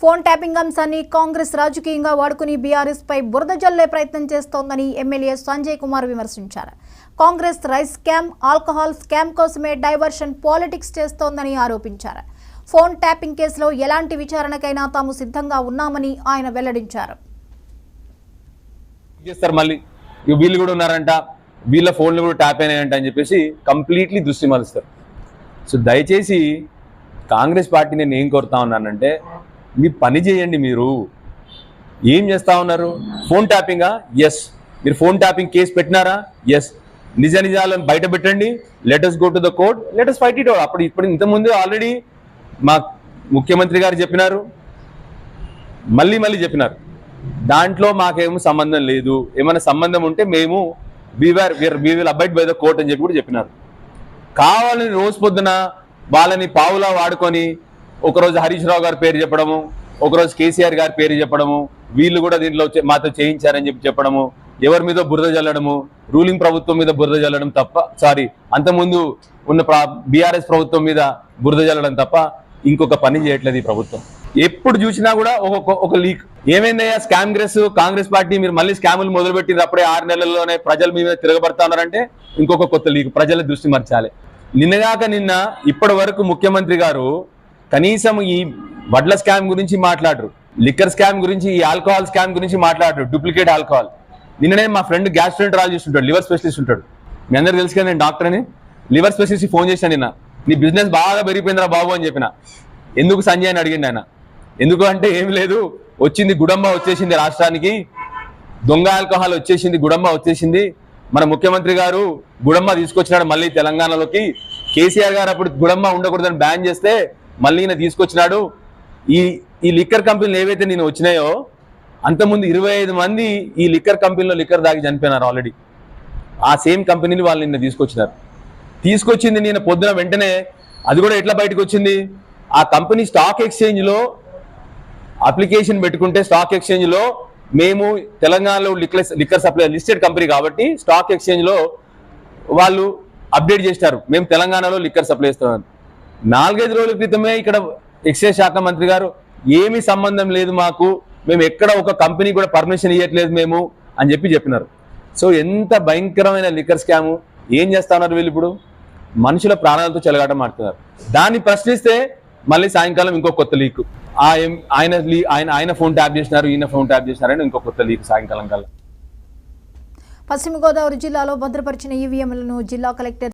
Phone tapping అంశాన్ని కాంగ్రెస్ రాజకీయంగా వాడుకుని బీఆర్ఎస్ పై బురద జల్లే ప్రయత్నం చేస్తోందని ఎమ్మెల్యే సంజయ్ కుమార్ విమర్శించారు. Congress rice scam, alcohol scam కోసమే డైవర్షన్ పాలిటిక్స్ చేస్తోందని ఆరోపించారు. ఫోన్ ట్యాపింగ్ కేసులో ఎలాంటి విచారణకైనా తాము సిద్ధంగా ఉన్నామని ఆయన వెల్లడించారు. వీళ్ళు కూడా ఉన్నారంట, వీళ్ళ ఫోన్లు కూడా ట్యాప్ అయినాయంట అని చెప్పేసి కంప్లీట్లీ దృష్టి మలుస్తారు. సో దయచేసి కాంగ్రెస్ పార్టీ నేను ఏం కోరుతా ఉన్నానంటే, మీ పని చేయండి. మీరు ఏం చేస్తూ ఉన్నారు? ఫోన్ ట్యాపింగా? ఎస్. మీరు ఫోన్ ట్యాపింగ్ కేసు పెట్టినారా? ఎస్. నిజ నిజాలను బయట పెట్టండి. Letters go to the court, letters fight it out. ఇప్పుడు ఇంతకుముందు ఆల్రెడీ మా ముఖ్యమంత్రి గారు చెప్పినారు, మళ్ళీ చెప్పినారు. దాంట్లో మాకేమో సంబంధం లేదు. ఏమైనా సంబంధం ఉంటే మేము we will abide by the court అని చెప్పి కూడా చెప్పినారు. కావాలని రోజు పొద్దున వాళ్ళని పావులా వాడుకొని ఒకరోజు హరీష్ రావు గారి పేరు చెప్పడము, ఒకరోజు కేసీఆర్ గారి పేరు చెప్పడము, వీళ్ళు కూడా దీంట్లో మాతో చేయించారని చెప్పడము, ఎవరి మీద బురద జల్లడము, రూలింగ్ ప్రభుత్వం మీద బురద జల్లడం తప్ప, అంతకుముందు ఉన్న బీఆర్ఎస్ ప్రభుత్వం మీద బురద జల్లడం తప్ప ఇంకొక పని చేయట్లేదు ఈ ప్రభుత్వం. ఎప్పుడు చూసినా కూడా ఒక లీక్. ఏమైందయ్యా కాంగ్రెస్ పార్టీ మీరు మళ్ళీ స్కాములు మొదలుపెట్టింది అప్పుడే 6 నెలల్లోనే ప్రజలు మీ మీద తిరగబడతా ఉన్నారంటే ఇంకొక కొత్త లీక్. ప్రజల దృష్టి మర్చాలి. నిన్న ఇప్పటి వరకు ముఖ్యమంత్రి గారు కనీసం ఈ వడ్ల స్కామ్ గురించి మాట్లాడరు, లిక్కర్ స్కామ్ గురించి, ఈ ఆల్కహాల్ స్కామ్ గురించి మాట్లాడరు, డూప్లికేట్ ఆల్కహాల్. నిన్ననే మా ఫ్రెండ్ గ్యాస్ట్రోఎంటరాలజిస్ట్ ఉంటాడు, లివర్ స్పెషలిస్ట్ ఉంటాడు. మీ అందరు తెలుసు కదా, నేను డాక్టర్ అని. లివర్ స్పెషలిస్ట్ ఫోన్ చేశాను నిన్న, నీ బిజినెస్ బాగా పెరిగిపోయిందిరా బాబు అని చెప్పిన. ఎందుకు సంజయ్ అని అడిగిండు ఆయన. ఎందుకు అంటే ఏం లేదు, వచ్చింది గుడంబ వచ్చేసింది రాష్ట్రానికి, దొంగ ఆల్కహాల్ వచ్చేసింది, గుడంబ వచ్చేసింది. మన ముఖ్యమంత్రి గారు గుడంబ తీసుకొచ్చినాడు మళ్ళీ తెలంగాణలోకి. కేసీఆర్ గారు అప్పుడు గుడంబ ఉండకూడదని బ్యాన్ చేస్తే మళ్ళీ ఈయన తీసుకొచ్చినాడు. ఈ లిక్కర్ కంపెనీలు ఏవైతే నేను వచ్చినాయో అంతకుముందు 25 మంది ఈ లిక్కర్ కంపెనీలో లిక్కర్ దాగి చనిపోయినారు ఆల్రెడీ. ఆ సేమ్ కంపెనీలు వాళ్ళు నిన్న తీసుకొచ్చింది నేను పొద్దున వెంటనే. అది కూడా ఎట్లా బయటకు వచ్చింది? ఆ కంపెనీ స్టాక్ ఎక్స్చేంజ్లో అప్లికేషన్ పెట్టుకుంటే, స్టాక్ ఎక్స్చేంజ్లో మేము తెలంగాణలో లిక్కర్ సప్లై లిస్టెడ్ కంపెనీ కాబట్టి స్టాక్ ఎక్స్చేంజ్లో వాళ్ళు అప్డేట్ చేస్తారు, మేము తెలంగాణలో లిక్కర్ సప్లై చేస్తున్నాం. 4-5 రోజుల క్రితమే ఇక్కడ ఎక్సైజ్ శాఖ మంత్రి గారు ఏమీ సంబంధం లేదు మాకు, మేము ఎక్కడ ఒక కంపెనీ కూడా పర్మిషన్ ఇవ్వట్లేదు మేము అని చెప్పినారు. సో ఎంత భయంకరమైన లిక్కర్ స్కాము. ఏం చేస్తా ఉన్నారు వీళ్ళు? ఇప్పుడు మనుషుల ప్రాణాలతో చెలగాటం ఆడుతున్నారు. దాన్ని ప్రశ్నిస్తే మళ్ళీ సాయంకాలం ఇంకో కొత్త లీక్. ఆయన ఫోన్ ట్యాప్ చేసినారు, ఈయన ఫోన్ ట్యాప్ చేసినారని ఇంకో కొత్త లీక్ సాయంకాలం కల్లా. పశ్చిమ గోదావరి జిల్లాలో భద్రపరిచిన ఈవీఎంలను జిల్లా కలెక్టర్